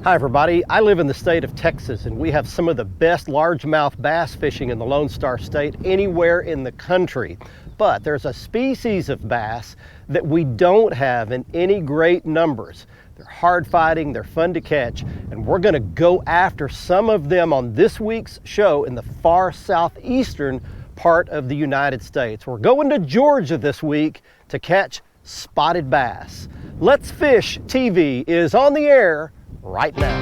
Hi everybody, I live in the state of Texas and we have some of the best largemouth bass fishing in the Lone Star State anywhere in the country. But there's a species of bass that we don't have in any great numbers. They're hard fighting, they're fun to catch, and we're gonna go after some of them on this week's show in the far southeastern part of the United States. We're going to Georgia this week to catch spotted bass. Let's Fish TV is on the air right now.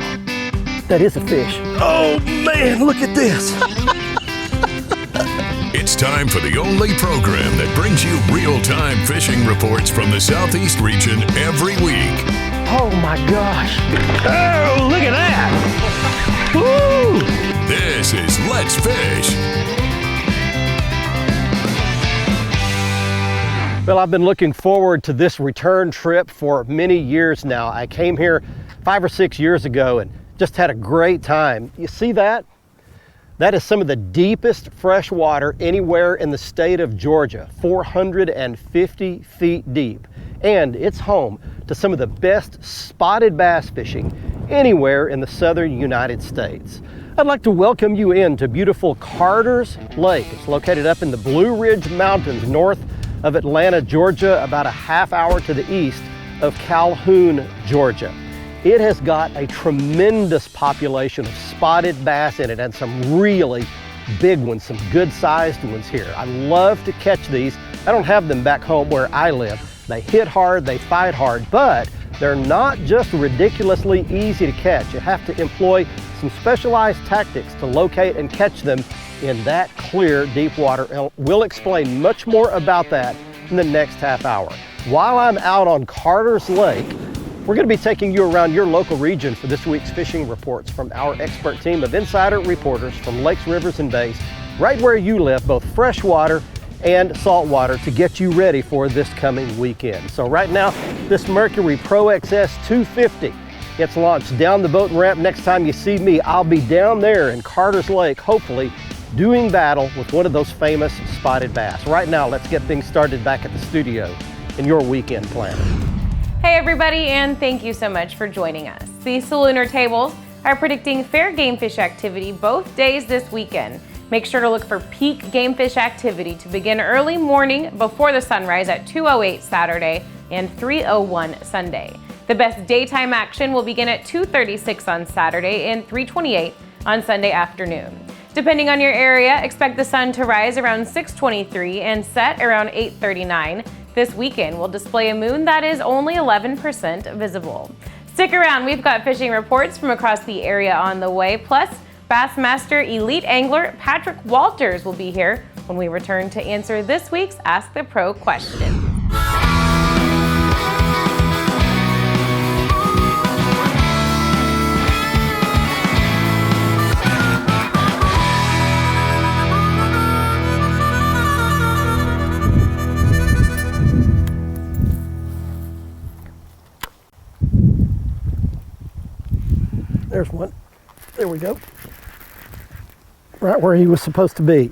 That is a fish. Oh man, look at this. It's time for the only program that brings you real-time fishing reports from the Southeast region every week. Oh my gosh. Oh, look at that. Woo! This is Let's Fish. Well, I've been looking forward to this return trip for many years now. I came here 5 or 6 years ago and just had a great time. You see that? That is some of the deepest fresh water anywhere in the state of Georgia, 450 feet deep. And it's home to some of the best spotted bass fishing anywhere in the southern United States. I'd like to welcome you into beautiful Carter's Lake. It's located up in the Blue Ridge Mountains north of Atlanta, Georgia, about a half hour to the east of Calhoun, Georgia. It has got a tremendous population of spotted bass in it and some really big ones, some good sized ones here. I love to catch these. I don't have them back home where I live. They hit hard, they fight hard, but they're not just ridiculously easy to catch. You have to employ some specialized tactics to locate and catch them in that clear, deep water. And we'll explain much more about that in the next half hour. While I'm out on Carter's Lake, we're going to be taking you around your local region for this week's fishing reports from our expert team of insider reporters from lakes, rivers, and bays, right where you live, both freshwater and saltwater, to get you ready for this coming weekend. So right now, this Mercury Pro XS 250 gets launched down the boat ramp. Next time you see me, I'll be down there in Carter's Lake, hopefully doing battle with one of those famous spotted bass. Right now, let's get things started back at the studio in your weekend planner. Hey everybody, and thank you so much for joining us. The Solunar tables are predicting fair game fish activity both days this weekend. Make sure to look for peak game fish activity to begin early morning before the sunrise at 2:08 Saturday and 3:01 Sunday. The best daytime action will begin at 2:36 on Saturday and 3:28 on Sunday afternoon. Depending on your area, expect the sun to rise around 6:23 and set around 8:39. This weekend will display a moon that is only 11% visible. Stick around, we've got fishing reports from across the area on the way, plus Bassmaster elite angler Patrick Walters will be here when we return to answer this week's Ask the Pro question. There's one. There we go. Right where he was supposed to be.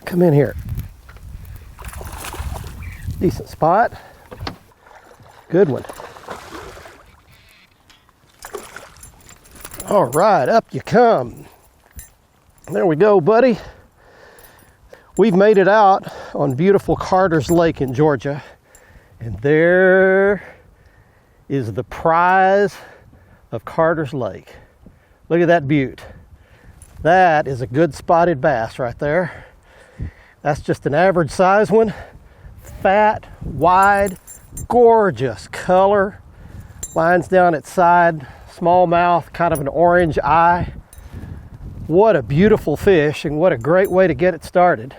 Come in here. Decent spot. Good one. All right, up you come. There we go, buddy. We've made it out on beautiful Carter's Lake in Georgia, and there is the prize of Carter's Lake. Look at that beaut. That is a good spotted bass right there. That's just an average size one. Fat, wide, gorgeous color. Lines down its side, small mouth, kind of an orange eye. What a beautiful fish, and what a great way to get it started.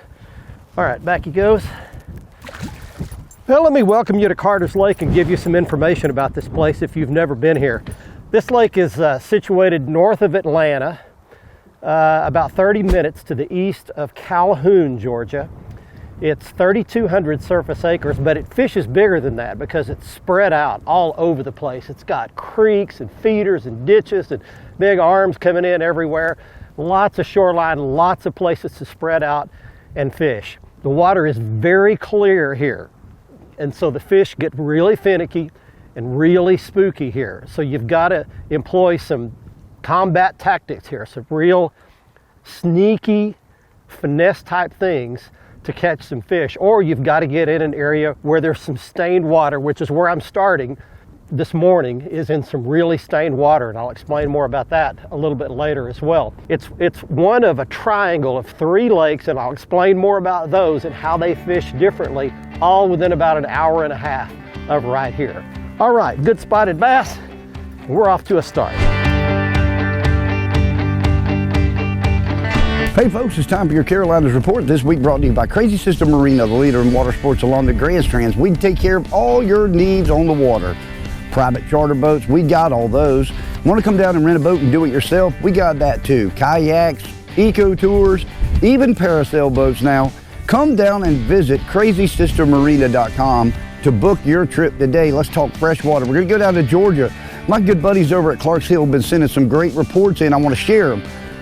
All right, back he goes. Well, let me welcome you to Carter's Lake and give you some information about this place if you've never been here. This lake is situated north of Atlanta, about 30 minutes to the east of Calhoun, Georgia. It's 3,200 surface acres, but it fishes bigger than that because it's spread out all over the place. It's got creeks and feeders and ditches and big arms coming in everywhere. Lots of shoreline, lots of places to spread out and fish. The water is very clear here, and so the fish get really finicky and really spooky here. So you've got to employ some combat tactics here, some real sneaky finesse type things to catch some fish. Or you've got to get in an area where there's some stained water, which is where I'm starting this morning, is in some really stained water, and I'll explain more about that a little bit later as well. It's one of a triangle of 3 lakes, and I'll explain more about those and how they fish differently, all within about an hour and a half of right here. All right, good spotted bass. We're off to a start. Hey folks, it's time for your Carolinas Report. This week brought to you by Crazy Sister Marina, the leader in water sports along the Grand Strands. We take care of all your needs on the water. Private charter boats, we got all those. Want to come down and rent a boat and do it yourself? We got that too. Kayaks, eco tours, even parasail boats now. Come down and visit crazysistermarina.com to book your trip today. Let's talk freshwater. We're going to go down to Georgia. My good buddies over at Clarks Hill have been sending some great reports in. I want to share them.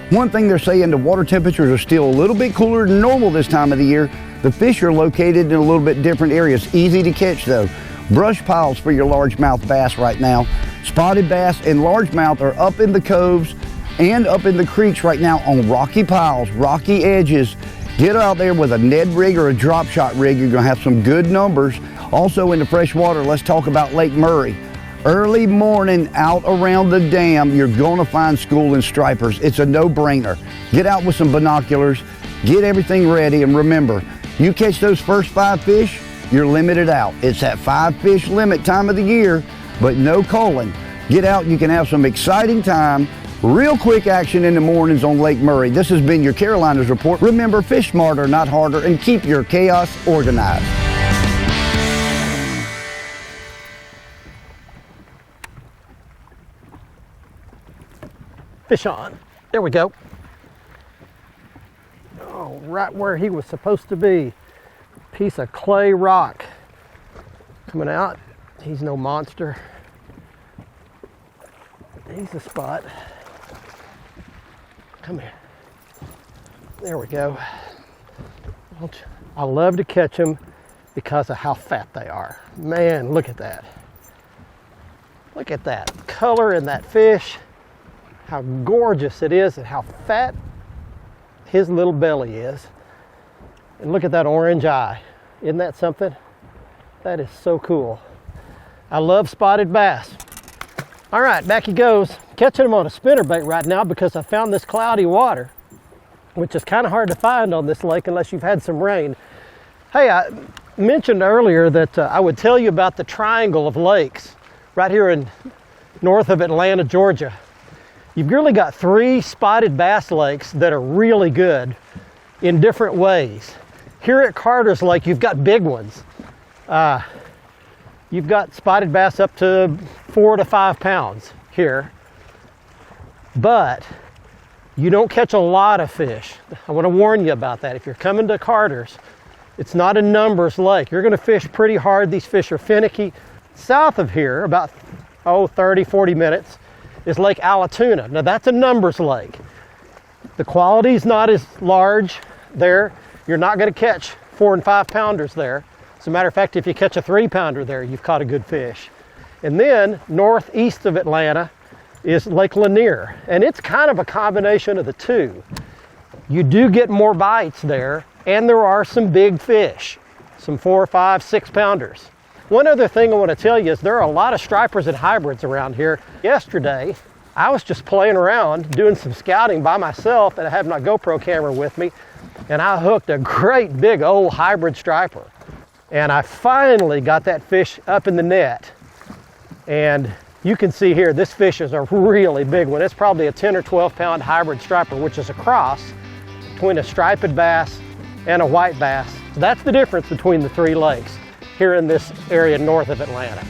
One thing they're saying, the water temperatures are still a little bit cooler than normal this time of the year. The fish are located in a little bit different areas. Easy to catch though. Brush piles for your largemouth bass right now. Spotted bass and largemouth are up in the coves and up in the creeks right now on rocky piles, rocky edges. Get out there with a Ned rig or a drop shot rig. You're gonna have some good numbers. Also in the freshwater, let's talk about Lake Murray. Early morning out around the dam, you're gonna find school and stripers. It's a no-brainer. Get out with some binoculars, get everything ready, and remember, you catch those first 5 fish, you're limited out. It's that 5 fish limit time of the year, but no culling. Get out, you can have some exciting time, real quick action in the mornings on Lake Murray. This has been your Carolinas Report. Remember, fish smarter, not harder, and keep your chaos organized. Fish on. There we go. Oh, right where he was supposed to be. Piece of clay rock coming out. He's no monster. He's a spot. Come here. There we go. I love to catch them because of how fat they are. Man, look at that. Look at that color in that fish. How gorgeous it is and how fat his little belly is. And look at that orange eye. Isn't that something? That is so cool. I love spotted bass. All right, back he goes. Catching him on a spinnerbait right now because I found this cloudy water, which is kind of hard to find on this lake unless you've had some rain. Hey, I mentioned earlier that I would tell you about the triangle of lakes right here in north of Atlanta, Georgia. You've really got 3 spotted bass lakes that are really good in different ways. Here at Carter's Lake, you've got big ones. You've got spotted bass up to 4 to 5 pounds here, but you don't catch a lot of fish. I want to warn you about that. If you're coming to Carter's, it's not a numbers lake. You're going to fish pretty hard. These fish are finicky. South of here, about 30, 40 minutes, is Lake Allatoona. Now that's a numbers lake. The quality's not as large there. You're not going to catch 4 and 5 pounders there. As a matter of fact, if you catch a 3 pounder there, you've caught a good fish. And then northeast of Atlanta is Lake Lanier, and it's kind of a combination of the two. You do get more bites there, and there are some big fish, some 4, 5, 6 pounders. One other thing I want to tell you is there are a lot of stripers and hybrids around here. Yesterday, I was just playing around doing some scouting by myself, and I have my GoPro camera with me, and I hooked a great big old hybrid striper. And I finally got that fish up in the net. And you can see here, this fish is a really big one. It's probably a 10 or 12 pound hybrid striper, which is a cross between a striped bass and a white bass. So that's the difference between the 3 lakes here in this area north of Atlanta.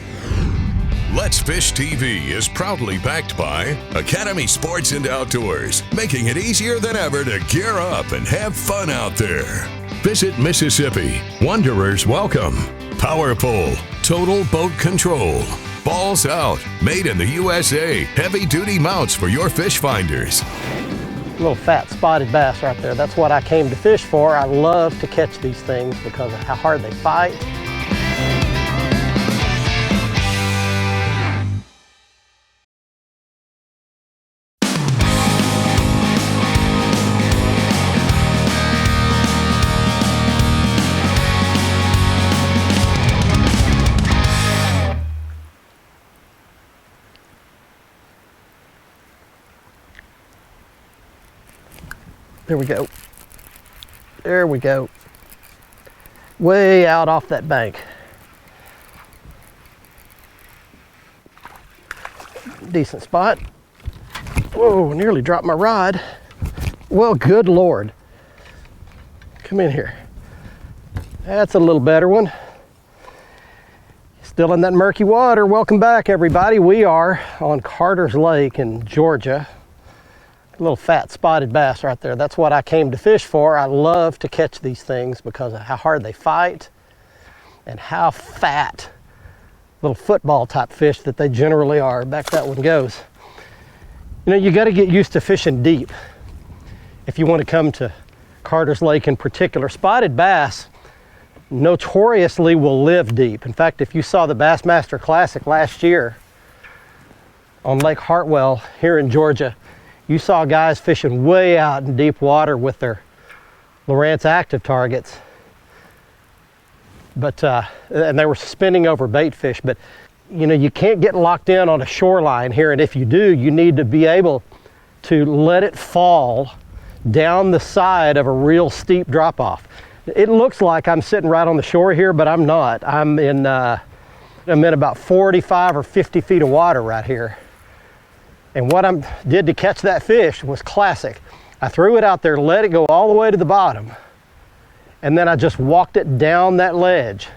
Let's Fish TV is proudly backed by Academy Sports and Outdoors, making it easier than ever to gear up and have fun out there. Visit Mississippi, Wanderers Welcome, Power Pole, Total Boat Control, Balls Out, made in the USA, heavy duty mounts for your fish finders. Little fat spotted bass right there. That's what I came to fish for. I love to catch these things because of how hard they fight. There we go. There we go. Way out off that bank. Decent spot. Whoa, nearly dropped my rod. Well, good Lord. Come in here. That's a little better one. Still in that murky water. Welcome back, everybody. We are on Carter's Lake in Georgia. A little fat spotted bass right there. That's what I came to fish for. I love to catch these things because of how hard they fight and how fat little football type fish that they generally are. Back that one goes. You know, you got to get used to fishing deep if you want to come to Carter's Lake in particular. Spotted bass notoriously will live deep. In fact, if you saw the Bassmaster Classic last year on Lake Hartwell here in Georgia, you saw guys fishing way out in deep water with their Lowrance active targets. But, and they were suspending over bait fish, but you know, you can't get locked in on a shoreline here, and if you do, you need to be able to let it fall down the side of a real steep drop off. It looks like I'm sitting right on the shore here, but I'm not. I'm in about 45 or 50 feet of water right here. And what I did to catch that fish was classic. I threw it out there, let it go all the way to the bottom, and then I just walked it down that ledge.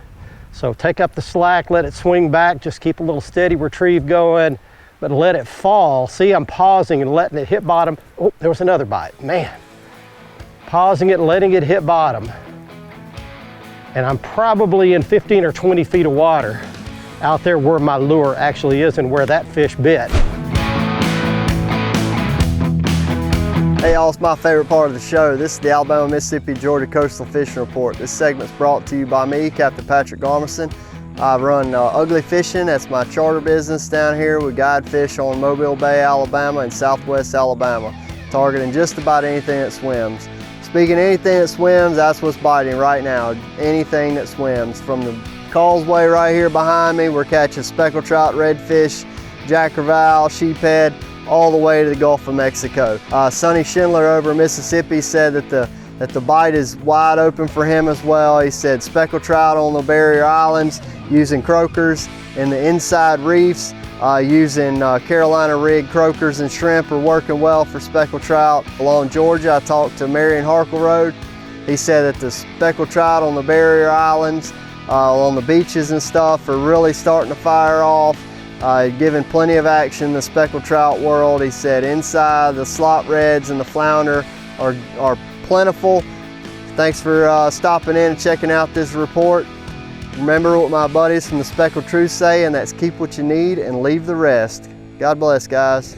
So take up the slack, let it swing back, just keep a little steady retrieve going, but let it fall. See, I'm pausing and letting it hit bottom. Oh, there was another bite, man. Pausing it and letting it hit bottom. And I'm probably in 15 or 20 feet of water out there where my lure actually is and where that fish bit. Hey y'all, it's my favorite part of the show. This is the Alabama, Mississippi, Georgia Coastal Fishing Report. This segment's brought to you by me, Captain Patrick Garmison. I run Ugly Fishing. That's my charter business down here. We guide fish on Mobile Bay, Alabama and Southwest Alabama, targeting just about anything that swims. Speaking of anything that swims, that's what's biting right now. Anything that swims. From the causeway right here behind me, we're catching speckled trout, redfish, jack crevalle, sheephead, all the way to the Gulf of Mexico. Sonny Schindler over in Mississippi said that the bite is wide open for him as well. He said speckled trout on the barrier islands using croakers, in the inside reefs using Carolina rig croakers and shrimp are working well for speckled trout. Along Georgia, I talked to Marion Harkle. He said that the speckled trout on the barrier islands, on the beaches and stuff, are really starting to fire off. Giving plenty of action in the speckled trout world. He said inside the slot reds and the flounder are plentiful. Thanks for stopping in and checking out this report. Remember what my buddies from the Speckled Truth say, and that's keep what you need and leave the rest. God bless, guys.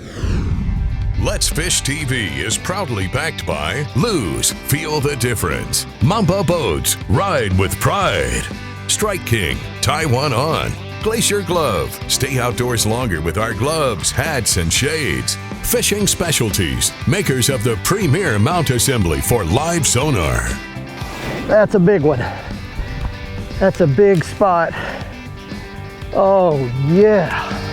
Let's Fish TV is proudly backed by Lose, Feel the Difference, Mamba Boats, Ride with Pride, Strike King, Tie One On, Glacier Glove, stay outdoors longer with our gloves, hats, and shades. Fishing Specialties, makers of the premier mount assembly for live sonar. That's a big one. That's a big spot. Oh yeah.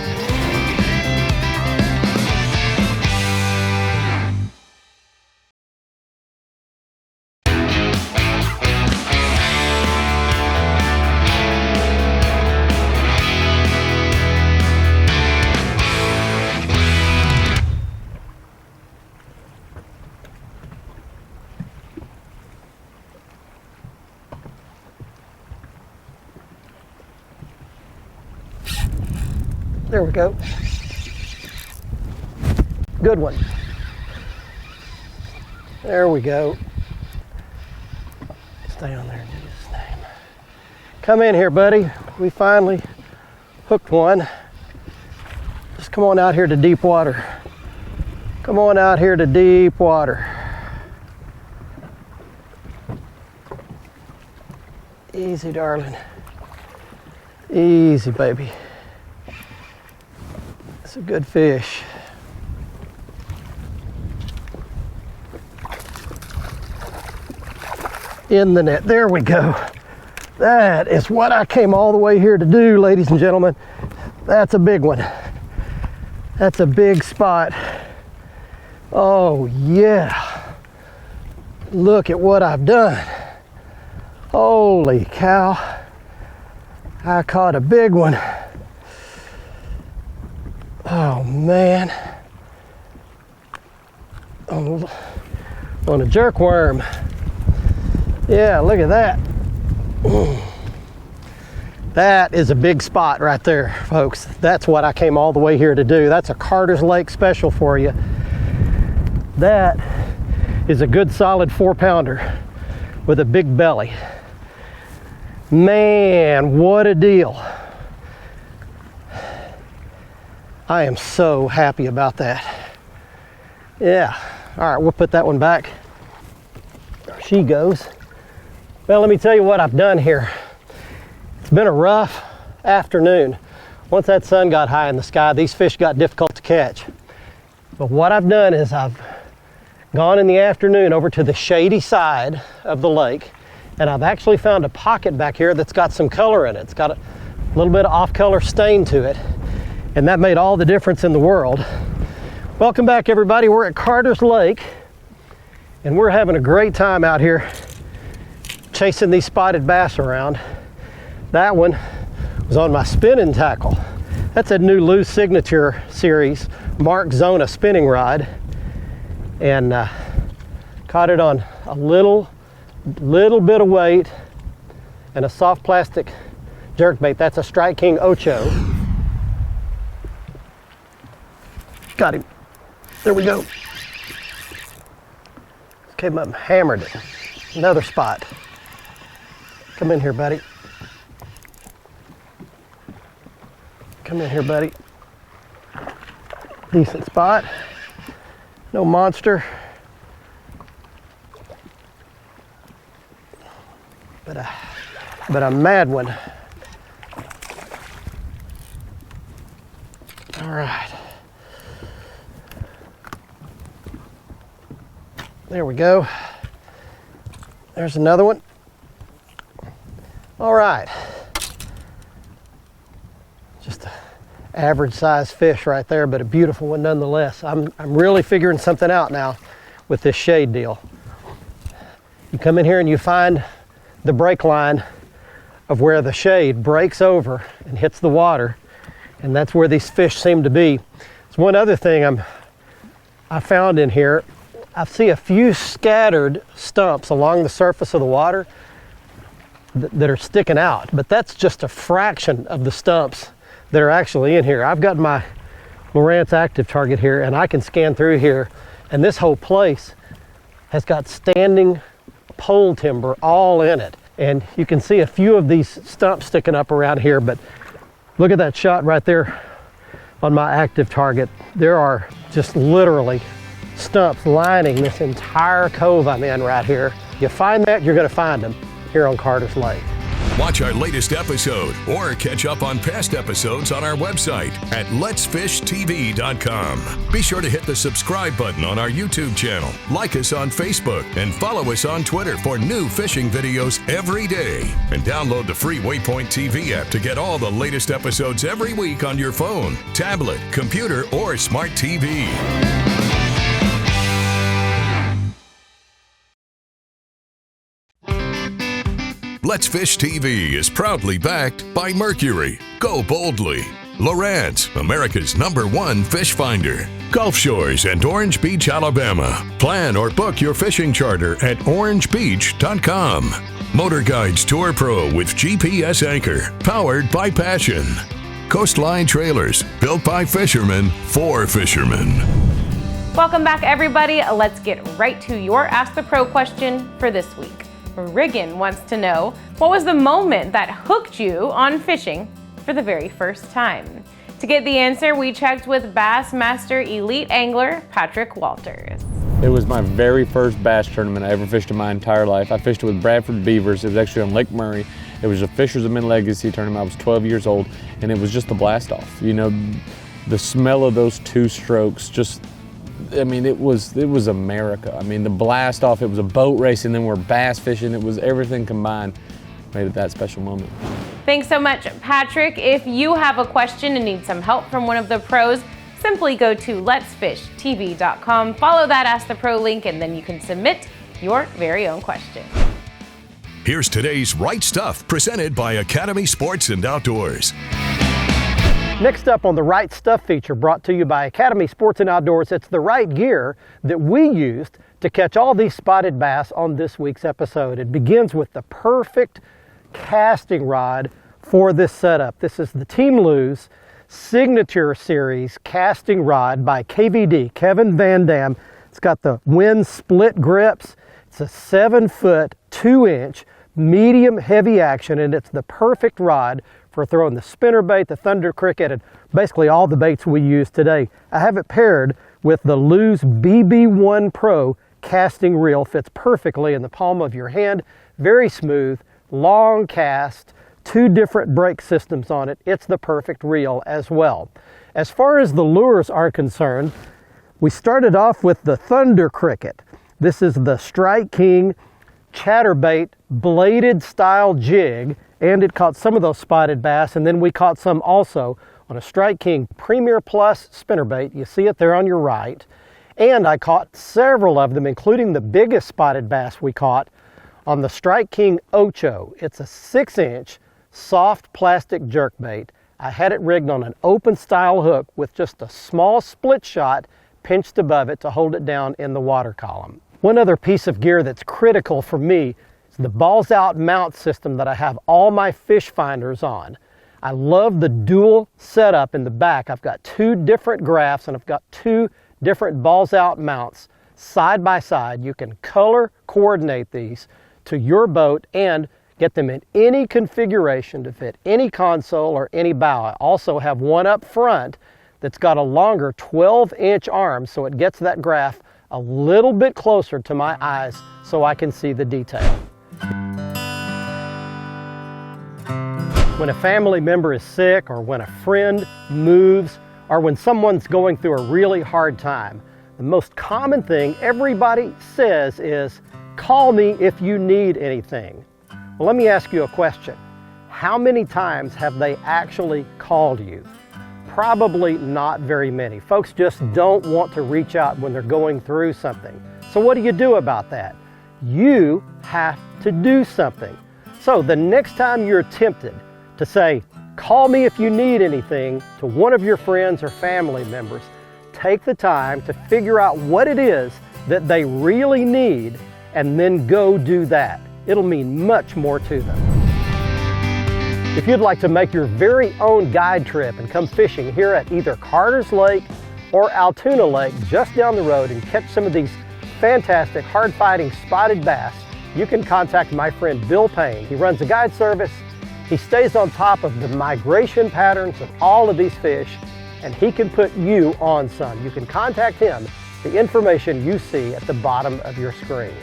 There we go. Good one. There we go. Stay on there in Jesus' name. Come in here, buddy. We finally hooked one. Just come on out here to deep water. Come on out here to deep water. Easy, darling. Easy, baby. It's a good fish. In the net. There we go. That is what I came all the way here to do, ladies and gentlemen. That's a big one. That's a big spot. Oh yeah. Look at what I've done. Holy cow. I caught a big one. Oh man. On a jerkworm. Yeah, look at that. That is a big spot right there, folks. That's what I came all the way here to do. That's a Carter's Lake special for you. That is a good solid 4-pounder with a big belly. Man, what a deal. I am so happy about that. Yeah, all right, we'll put that one back. There she goes. Well, let me tell you what I've done here. It's been a rough afternoon. Once that sun got high in the sky, these fish got difficult to catch. But what I've done is I've gone in the afternoon over to the shady side of the lake, and I've actually found a pocket back here that's got some color in it. It's got a little bit of off-color stain to it, and that made all the difference in the world. Welcome back, everybody. We're at Carter's Lake, and we're having a great time out here chasing these spotted bass around. That one was on my spinning tackle. That's a new Lou Signature Series Mark Zona spinning rod, and caught it on a little bit of weight and a soft plastic jerkbait. That's a Strike King Ocho. Got him. There we go. Came up and hammered it. Another spot. Come in here, buddy. Come in here, buddy. Decent spot. No monster. But a mad one. All right. There we go. There's another one. All right. Just an average size fish right there, but a beautiful one nonetheless. I'm really figuring something out now with this shade deal. You come in here and you find the break line of where the shade breaks over and hits the water, and that's where these fish seem to be. There's one other thing I found in here. I see a few scattered stumps along the surface of the water that are sticking out, but that's just a fraction of the stumps that are actually in here. I've got my Lowrance active target here, and I can scan through here, and this whole place has got standing pole timber all in it. And you can see a few of these stumps sticking up around here, but look at that shot right there on my active target. There are just literally stumps lining this entire cove I'm in right here. You find that, you're gonna find them here on Carter's Lake. Watch our latest episode or catch up on past episodes on our website at letsfishtv.com. Be sure to hit the subscribe button on our YouTube channel, like us on Facebook, and follow us on Twitter for new fishing videos every day. And download the free Waypoint TV app to get all the latest episodes every week on your phone, tablet, computer, or smart TV. Let's Fish TV is proudly backed by Mercury, Go Boldly, Lowrance, America's #1 fish finder, Gulf Shores and Orange Beach, Alabama. Plan or book your fishing charter at orangebeach.com. Motor Guides Tour Pro with GPS anchor, powered by Passion. Coastline Trailers, built by fishermen for fishermen. Welcome back, everybody. Let's get right to your Ask the Pro question for this week. Riggin wants to know, what was the moment that hooked you on fishing for the very first time? To get the answer, we checked with Bassmaster Elite Angler Patrick Walters. It was my very first bass tournament I ever fished in my entire life. I fished it with Bradford Beavers. It was actually on Lake Murray. It was a Fishers of Men Legacy tournament. I was 12 years old, and it was just a blast off. You know, the smell of those two strokes just, I mean, it was America. I mean, the blast off, it was a boat race, and then we're bass fishing. It was everything combined, made it that special moment. Thanks so much, Patrick. If you have a question and need some help from one of the pros, simply go to letsfishtv.com, follow that Ask the Pro link, and then you can submit your very own question. Here's today's Right Stuff presented by Academy Sports and Outdoors. Next up on the Right Stuff feature brought to you by Academy Sports and Outdoors, it's the right gear that we used to catch all these spotted bass on this week's episode. It begins with the perfect casting rod for this setup. This is the Team Lou's Signature Series casting rod by KVD, Kevin Van Dam. It's got the Wind split grips. It's a 7-foot, 2-inch, medium heavy action, and it's the perfect rod for throwing the spinnerbait, the thunder cricket, and basically all the baits we use today. I have it paired with the Lou's BB1 Pro casting reel. Fits perfectly in the palm of your hand. Very smooth, long cast, 2 different brake systems on it. It's the perfect reel as well. As far as the lures are concerned, we started off with the Thunder Cricket. This is the Strike King chatterbait bladed style jig, and it caught some of those spotted bass, and then we caught some also on a Strike King Premier Plus spinnerbait. You see it there on your right. And I caught several of them, including the biggest spotted bass we caught on the Strike King Ocho. It's a 6-inch soft plastic jerkbait. I had it rigged on an open style hook with just a small split shot pinched above it to hold it down in the water column. One other piece of gear that's critical for me is the balls out mount system that I have all my fish finders on. I love the dual setup in the back. I've got 2 different graphs and I've got 2 different balls out mounts side by side. You can color coordinate these to your boat and get them in any configuration to fit any console or any bow. I also have one up front that's got a longer 12-inch arm, so it gets that graph a little bit closer to my eyes so I can see the detail. When a family member is sick, or when a friend moves, or when someone's going through a really hard time, the most common thing everybody says is, "Call me if you need anything." Well, let me ask you a question. How many times have they actually called you? Probably not very many. Folks just don't want to reach out when they're going through something. So what do you do about that? You have to do something. So the next time you're tempted to say, "Call me if you need anything," to one of your friends or family members, take the time to figure out what it is that they really need and then go do that. It'll mean much more to them. If you'd like to make your very own guide trip and come fishing here at either Carter's Lake or Altoona Lake just down the road and catch some of these fantastic hard-fighting spotted bass, you can contact my friend Bill Payne. He runs a guide service. He stays on top of the migration patterns of all of these fish, and he can put you on some. You can contact him, the information you see at the bottom of your screen.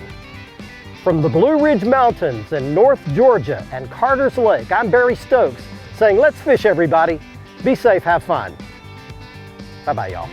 From the Blue Ridge Mountains in North Georgia and Carter's Lake, I'm Barry Stokes saying, let's fish, everybody. Be safe, have fun. Bye-bye, y'all.